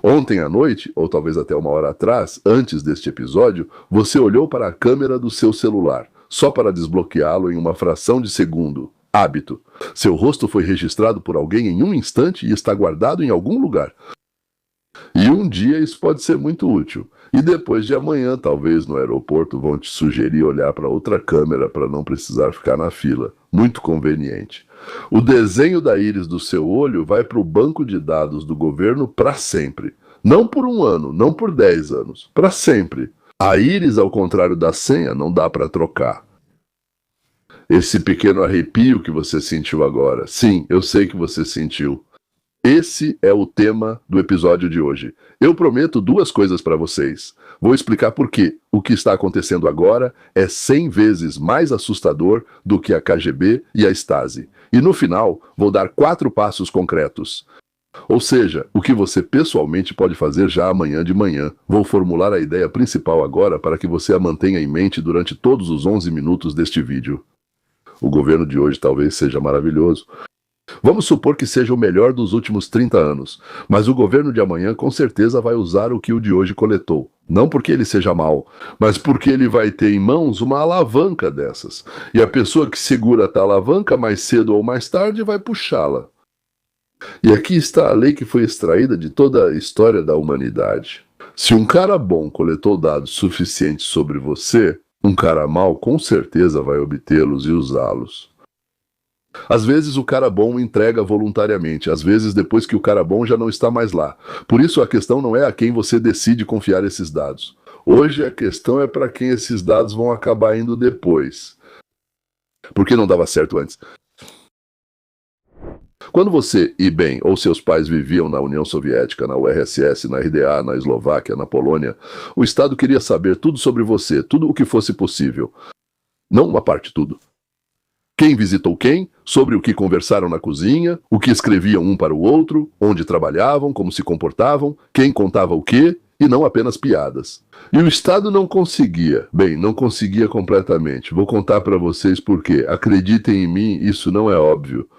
Ontem à noite, ou talvez até uma hora atrás, antes deste episódio, você olhou para a câmera do seu celular, só para desbloqueá-lo em uma fração de segundo. Hábito. Seu rosto foi registrado por alguém em um instante e está guardado em algum lugar. E um dia isso pode ser muito útil. E depois de amanhã, talvez no aeroporto, vão te sugerir olhar para outra câmera para não precisar ficar na fila. Muito conveniente. O desenho da íris do seu olho vai para o banco de dados do governo para sempre. Não por 1 ano, não por 10 anos. Para sempre. A íris, ao contrário da senha, não dá para trocar. Esse pequeno arrepio que você sentiu agora. Sim, eu sei que você sentiu. Esse é o tema do episódio de hoje. Eu prometo 2 coisas para vocês. Vou explicar por quê. O que está acontecendo agora é 100 vezes mais assustador do que a KGB e a Stasi. E no final, vou dar 4 passos concretos. Ou seja, o que você pessoalmente pode fazer já amanhã de manhã. Vou formular a ideia principal agora para que você a mantenha em mente durante todos os 11 minutos deste vídeo. O governo de hoje talvez seja maravilhoso. Vamos supor que seja o melhor dos últimos 30 anos, mas o governo de amanhã com certeza vai usar o que o de hoje coletou. Não porque ele seja mau, mas porque ele vai ter em mãos uma alavanca dessas. E a pessoa que segura a alavanca mais cedo ou mais tarde vai puxá-la. E aqui está a lei que foi extraída de toda a história da humanidade. Se um cara bom coletou dados suficientes sobre você, um cara mau com certeza vai obtê-los e usá-los. Às vezes o cara bom entrega voluntariamente, às vezes depois que o cara bom já não está mais lá. Por isso a questão não é a quem você decide confiar esses dados. Hoje a questão é para quem esses dados vão acabar indo depois. Porque não dava certo antes. Quando você e bem, ou seus pais viviam na União Soviética, na URSS, na RDA, na Eslováquia, na Polônia, o Estado queria saber tudo sobre você, tudo o que fosse possível. Não uma parte, tudo. Quem visitou quem, sobre o que conversaram na cozinha, o que escreviam um para o outro, onde trabalhavam, como se comportavam, quem contava o quê, e não apenas piadas. E o Estado não conseguia. Bem, não conseguia completamente. Vou contar para vocês por quê. Acreditem em mim, isso não é óbvio.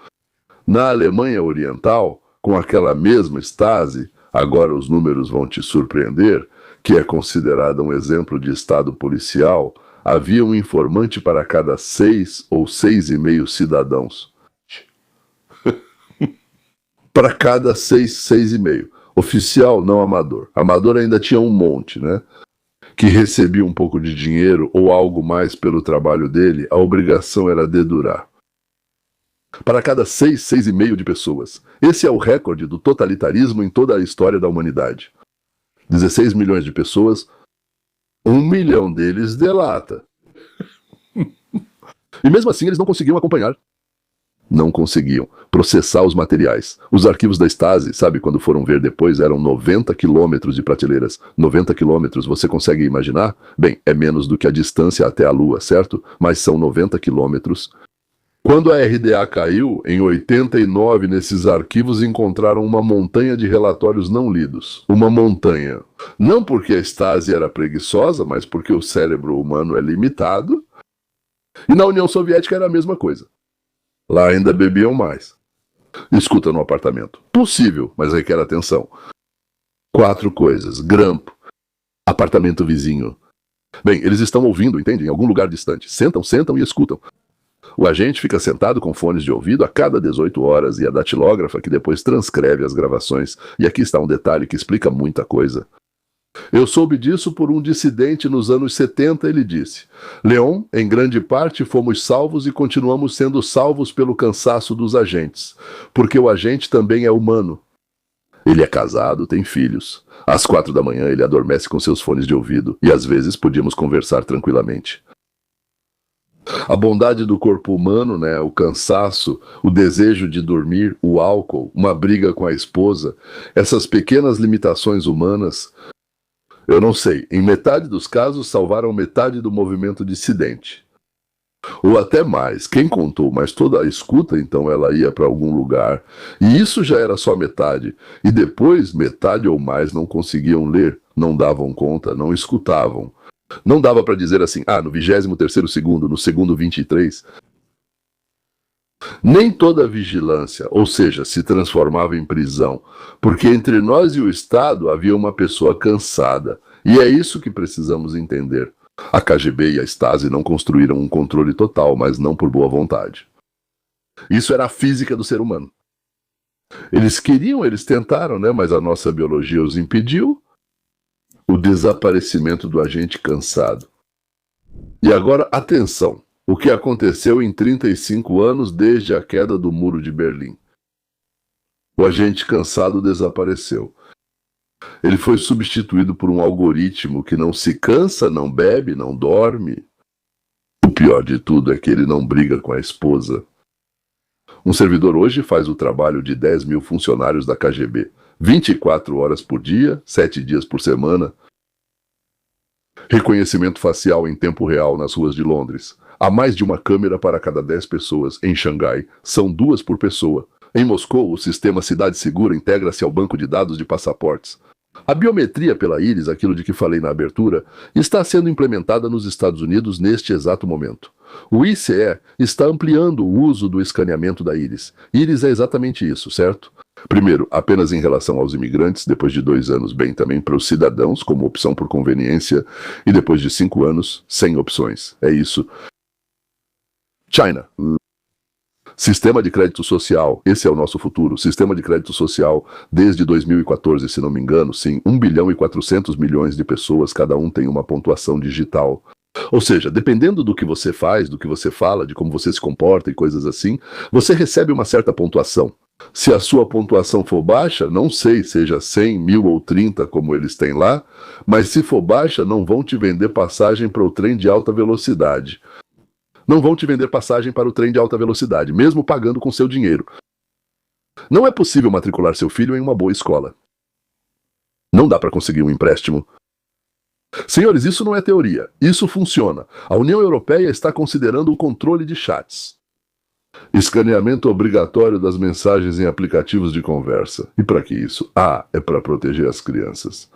Na Alemanha Oriental, com aquela mesma Stasi, agora os números vão te surpreender, que é considerada um exemplo de Estado policial, havia um informante para cada 6 ou 6,5 cidadãos. Para cada 6, 6,5. Oficial, não amador. Amador ainda tinha um monte, né? Que recebia um pouco de dinheiro ou algo mais pelo trabalho dele, a obrigação era dedurar. Para cada 6, 6,5 de pessoas. Esse é o recorde do totalitarismo em toda a história da humanidade. 16 milhões de pessoas, 1 milhão deles delata. E mesmo assim eles não conseguiam acompanhar. Não conseguiam processar os materiais. Os arquivos da Stasi, sabe, quando foram ver depois, eram 90 quilômetros de prateleiras. 90 quilômetros, você consegue imaginar? Bem, é menos do que a distância até a Lua, certo? Mas são 90 quilômetros. Quando a RDA caiu, em 89, nesses arquivos encontraram uma montanha de relatórios não lidos. Uma montanha. Não porque a Stasi era preguiçosa, mas porque o cérebro humano é limitado. E na União Soviética era a mesma coisa. Lá ainda bebiam mais. Escuta no apartamento. Possível, mas requer atenção. 4 coisas. Grampo. Apartamento vizinho. Bem, eles estão ouvindo, entende? Em algum lugar distante. Sentam e escutam. O agente fica sentado com fones de ouvido a cada 18 horas e a datilógrafa que depois transcreve as gravações. E aqui está um detalhe que explica muita coisa. Eu soube disso por um dissidente nos anos 70, ele disse. Leon, em grande parte, fomos salvos e continuamos sendo salvos pelo cansaço dos agentes. Porque o agente também é humano. Ele é casado, tem filhos. Às 4 da manhã ele adormece com seus fones de ouvido e às vezes podíamos conversar tranquilamente. A bondade do corpo humano, né, o cansaço, o desejo de dormir, o álcool, uma briga com a esposa, essas pequenas limitações humanas, eu não sei, em metade dos casos salvaram metade do movimento dissidente. Ou até mais, quem contou, mas toda a escuta, então ela ia para algum lugar, e isso já era só metade, e depois metade ou mais não conseguiam ler, não davam conta, não escutavam. Não dava para dizer assim, no 23º segundo, no segundo 23. Nem toda vigilância, ou seja, se transformava em prisão, porque entre nós e o Estado havia uma pessoa cansada. E é isso que precisamos entender. A KGB e a Stasi não construíram um controle total, mas não por boa vontade. Isso era a física do ser humano. Eles queriam, eles tentaram, né? Mas a nossa biologia os impediu. O desaparecimento do agente cansado. E agora, atenção. O que aconteceu em 35 anos desde a queda do Muro de Berlim. O agente cansado desapareceu. Ele foi substituído por um algoritmo que não se cansa, não bebe, não dorme. O pior de tudo é que ele não briga com a esposa. Um servidor hoje faz o trabalho de 10 mil funcionários da KGB. 24 horas por dia, 7 dias por semana. Reconhecimento facial em tempo real nas ruas de Londres. Há mais de uma câmera para cada 10 pessoas. Em Xangai, são 2 por pessoa. Em Moscou, o sistema Cidade Segura integra-se ao banco de dados de passaportes. A biometria pela íris, aquilo de que falei na abertura, está sendo implementada nos Estados Unidos neste exato momento. O ICE está ampliando o uso do escaneamento da íris. Íris é exatamente isso, certo? Primeiro, apenas em relação aos imigrantes, depois de 2 anos, bem também para os cidadãos, como opção por conveniência, e depois de 5 anos, sem opções. É isso. China. Sistema de crédito social, esse é o nosso futuro. Sistema de crédito social desde 2014, se não me engano, sim, 1 bilhão e 400 milhões de pessoas, cada um tem uma pontuação digital. Ou seja, dependendo do que você faz, do que você fala, de como você se comporta e coisas assim, você recebe uma certa pontuação. Se a sua pontuação for baixa, não sei, seja 100, 1000 ou 30, como eles têm lá, mas se for baixa, não vão te vender passagem para o trem de alta velocidade. Não vão te vender passagem para o trem de alta velocidade, mesmo pagando com seu dinheiro. Não é possível matricular seu filho em uma boa escola. Não dá para conseguir um empréstimo. Senhores, isso não é teoria, isso funciona. A União Europeia está considerando o controle de chats. Escaneamento obrigatório das mensagens em aplicativos de conversa. E para que isso? É para proteger as crianças.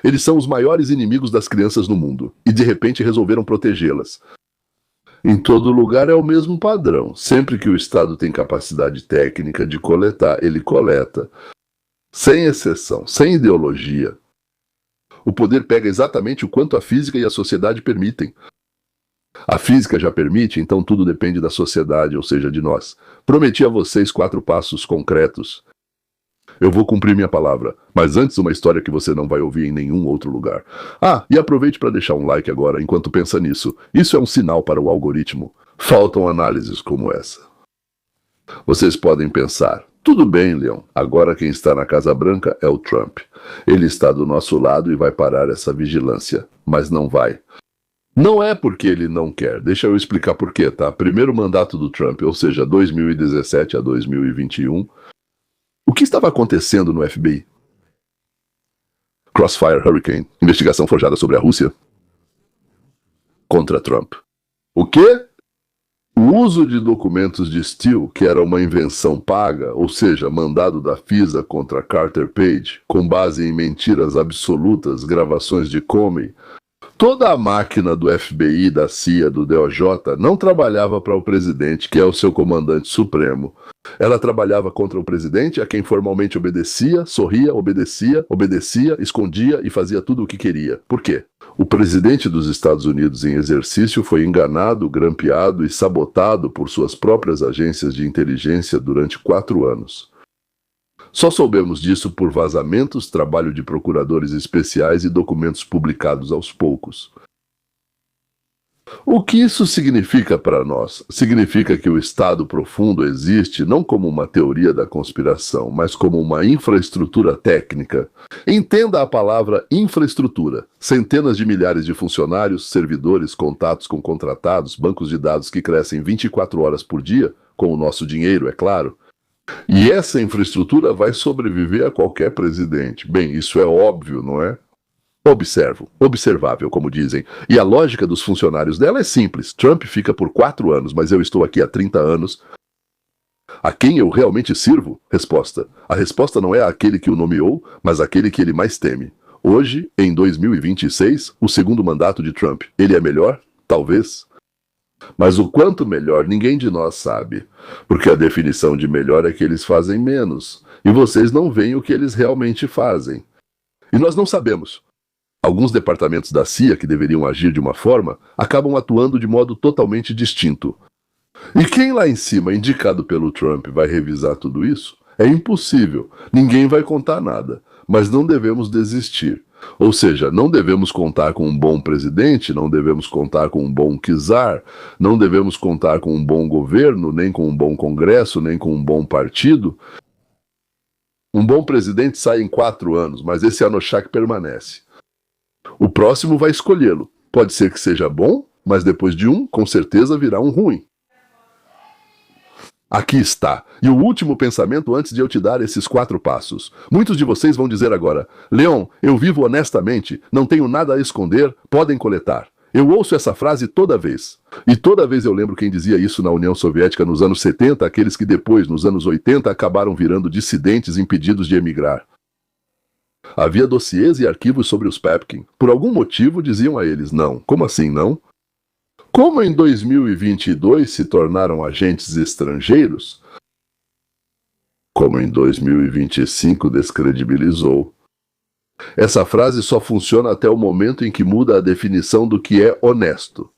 Eles são os maiores inimigos das crianças no mundo, e de repente resolveram protegê-las. Em todo lugar é o mesmo padrão. Sempre que o Estado tem capacidade técnica de coletar, ele coleta. Sem exceção, sem ideologia. O poder pega exatamente o quanto a física e a sociedade permitem. A física já permite, então tudo depende da sociedade, ou seja, de nós. Prometi a vocês 4 passos concretos. Eu vou cumprir minha palavra, mas antes uma história que você não vai ouvir em nenhum outro lugar. E aproveite para deixar um like agora enquanto pensa nisso. Isso é um sinal para o algoritmo. Faltam análises como essa. Vocês podem pensar, tudo bem, Leon, agora quem está na Casa Branca é o Trump. Ele está do nosso lado e vai parar essa vigilância, mas não vai. Não é porque ele não quer, deixa eu explicar por quê, tá? Primeiro mandato do Trump, ou seja, 2017 a 2021, o que estava acontecendo no FBI? Crossfire Hurricane, investigação forjada sobre a Rússia contra Trump. O quê? O uso de documentos de Steele, que era uma invenção paga, ou seja, mandado da FISA contra Carter Page, com base em mentiras absolutas, gravações de Comey. Toda a máquina do FBI, da CIA, do DOJ não trabalhava para o presidente, que é o seu comandante supremo. Ela trabalhava contra o presidente, a quem formalmente obedecia, sorria, obedecia, escondia e fazia tudo o que queria. Por quê? O presidente dos Estados Unidos em exercício foi enganado, grampeado e sabotado por suas próprias agências de inteligência durante 4 anos. Só soubemos disso por vazamentos, trabalho de procuradores especiais e documentos publicados aos poucos. O que isso significa para nós? Significa que o Estado profundo existe não como uma teoria da conspiração, mas como uma infraestrutura técnica. Entenda a palavra infraestrutura. Centenas de milhares de funcionários, servidores, contatos com contratados, bancos de dados que crescem 24 horas por dia, com o nosso dinheiro, é claro. E essa infraestrutura vai sobreviver a qualquer presidente. Bem, isso é óbvio, não é? Observável, como dizem. E a lógica dos funcionários dela é simples. Trump fica por 4 anos, mas eu estou aqui há 30 anos. A quem eu realmente sirvo? Resposta. A resposta não é aquele que o nomeou, mas aquele que ele mais teme. Hoje, em 2026, o segundo mandato de Trump. Ele é melhor? Talvez. Mas o quanto melhor ninguém de nós sabe, porque a definição de melhor é que eles fazem menos, e vocês não veem o que eles realmente fazem. E nós não sabemos. Alguns departamentos da CIA que deveriam agir de uma forma, acabam atuando de modo totalmente distinto. E quem lá em cima, indicado pelo Trump, vai revisar tudo isso? É impossível. Ninguém vai contar nada. Mas não devemos desistir. Ou seja, não devemos contar com um bom presidente, não devemos contar com um bom czar, não devemos contar com um bom governo, nem com um bom congresso, nem com um bom partido. Um bom presidente sai em 4 anos, mas esse Anoshak permanece. O próximo vai escolhê-lo. Pode ser que seja bom, mas depois de um, com certeza virá um ruim. Aqui está. E o último pensamento antes de eu te dar esses 4 passos. Muitos de vocês vão dizer agora: Leon, eu vivo honestamente, não tenho nada a esconder, podem coletar. Eu ouço essa frase toda vez. E toda vez eu lembro quem dizia isso na União Soviética nos anos 70, aqueles que depois, nos anos 80, acabaram virando dissidentes impedidos de emigrar. Havia dossiês e arquivos sobre os Pepkin. Por algum motivo diziam a eles: não. Como assim não? Como em 2022 se tornaram agentes estrangeiros? Como em 2025 descredibilizou. Essa frase só funciona até o momento em que muda a definição do que é honesto.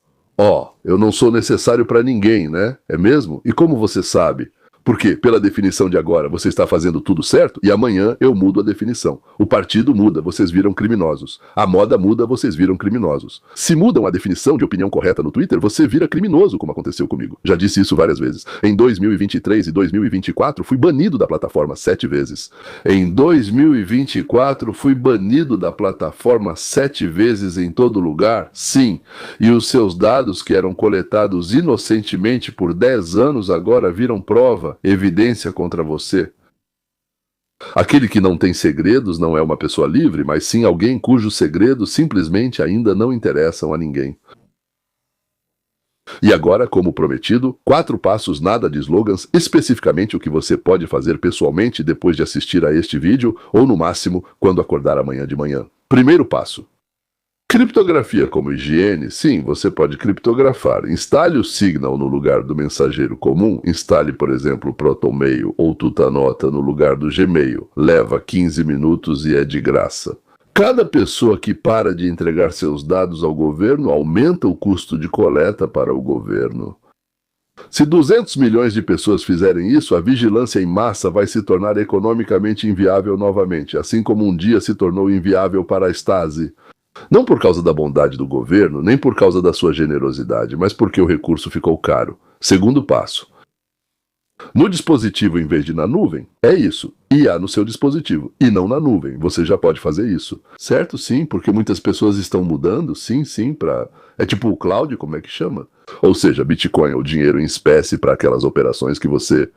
Eu não sou necessário para ninguém, né? É mesmo? E como você sabe? Porque, pela definição de agora, você está fazendo tudo certo e amanhã eu mudo a definição. O partido muda, vocês viram criminosos. A moda muda, vocês viram criminosos. Se mudam a definição de opinião correta no Twitter, você vira criminoso, como aconteceu comigo. Já disse isso várias vezes. Em 2023 e 2024, fui banido da plataforma 7 vezes. Em 2024, fui banido da plataforma 7 vezes em todo lugar? Sim. E os seus dados, que eram coletados inocentemente por 10 anos, agora viram prova, evidência contra você. Aquele que não tem segredos não é uma pessoa livre, mas sim alguém cujos segredos simplesmente ainda não interessam a ninguém. E agora, como prometido, 4 passos, nada de slogans, especificamente o que você pode fazer pessoalmente depois de assistir a este vídeo, ou no máximo, quando acordar amanhã de manhã. Primeiro passo. Criptografia como higiene, sim, você pode criptografar. Instale o Signal no lugar do mensageiro comum, instale, por exemplo, o ProtonMail ou Tutanota no lugar do Gmail. Leva 15 minutos e é de graça. Cada pessoa que para de entregar seus dados ao governo aumenta o custo de coleta para o governo. Se 200 milhões de pessoas fizerem isso, a vigilância em massa vai se tornar economicamente inviável novamente, assim como um dia se tornou inviável para a Stasi. Não por causa da bondade do governo, nem por causa da sua generosidade, mas porque o recurso ficou caro. Segundo passo. No dispositivo em vez de na nuvem, é isso. IA no seu dispositivo, e não na nuvem. Você já pode fazer isso. Certo? Sim, porque muitas pessoas estão mudando, sim, para... É tipo o cloud, como é que chama? Ou seja, Bitcoin ou dinheiro em espécie para aquelas operações que você,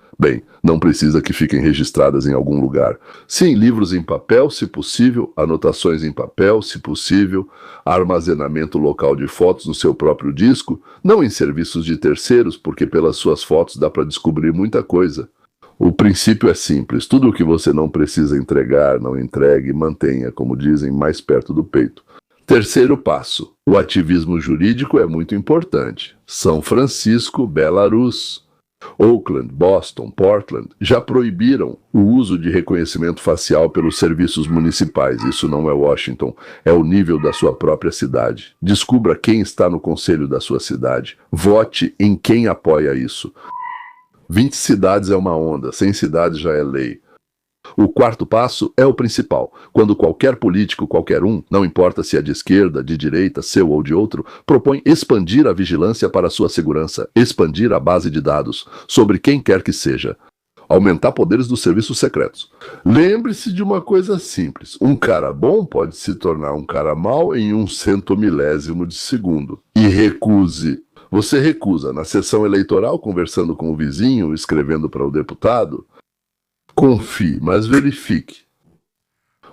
não precisa que fiquem registradas em algum lugar. Sim, livros em papel, se possível, anotações em papel, se possível, armazenamento local de fotos no seu próprio disco, não em serviços de terceiros, porque pelas suas fotos dá para descobrir muita coisa. O princípio é simples, tudo o que você não precisa entregar, não entregue, mantenha, como dizem, mais perto do peito. Terceiro passo, o ativismo jurídico é muito importante. São Francisco, Belarus, Oakland, Boston, Portland já proibiram o uso de reconhecimento facial pelos serviços municipais. Isso não é Washington, é o nível da sua própria cidade. Descubra quem está no conselho da sua cidade. Vote em quem apoia isso. 20 cidades é uma onda, 100 cidades já é lei. O quarto passo é o principal. Quando qualquer político, qualquer um, não importa se é de esquerda, de direita, seu ou de outro, propõe expandir a vigilância para sua segurança, expandir a base de dados, sobre quem quer que seja. Aumentar poderes dos serviços secretos. Lembre-se de uma coisa simples. Um cara bom pode se tornar um cara mau em 1/100 de segundo. E recuse. Você recusa na sessão eleitoral, conversando com o vizinho, escrevendo para o deputado? Confie, mas verifique.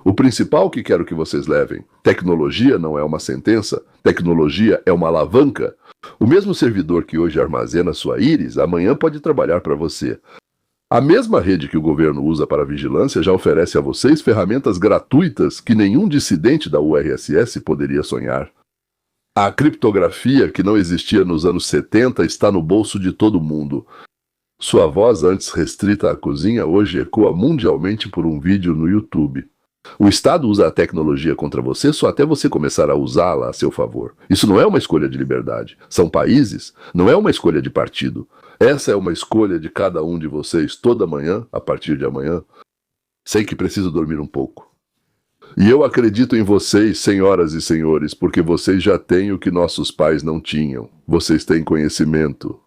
O principal que quero que vocês levem: tecnologia não é uma sentença, tecnologia é uma alavanca. O mesmo servidor que hoje armazena sua íris, amanhã pode trabalhar para você. A mesma rede que o governo usa para vigilância já oferece a vocês ferramentas gratuitas que nenhum dissidente da URSS poderia sonhar. A criptografia, que não existia nos anos 70, está no bolso de todo mundo. Sua voz, antes restrita à cozinha, hoje ecoa mundialmente por um vídeo no YouTube. O Estado usa a tecnologia contra você só até você começar a usá-la a seu favor. Isso não é uma escolha de liberdade. São países, não é uma escolha de partido. Essa é uma escolha de cada um de vocês toda manhã, a partir de amanhã. Sei que preciso dormir um pouco. E eu acredito em vocês, senhoras e senhores, porque vocês já têm o que nossos pais não tinham. Vocês têm conhecimento.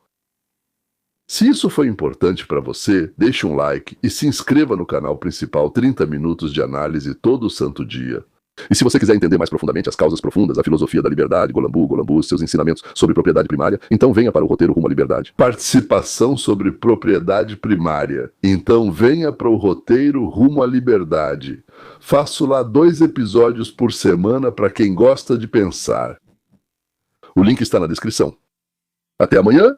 Se isso foi importante para você, deixe um like e se inscreva no canal principal 30 minutos de análise todo santo dia. E se você quiser entender mais profundamente as causas profundas, a filosofia da liberdade, Golambu, seus ensinamentos sobre propriedade primária, então venha para o roteiro Rumo à Liberdade. Participação sobre propriedade primária. Então venha para o roteiro Rumo à Liberdade. Faço lá 2 episódios por semana para quem gosta de pensar. O link está na descrição. Até amanhã!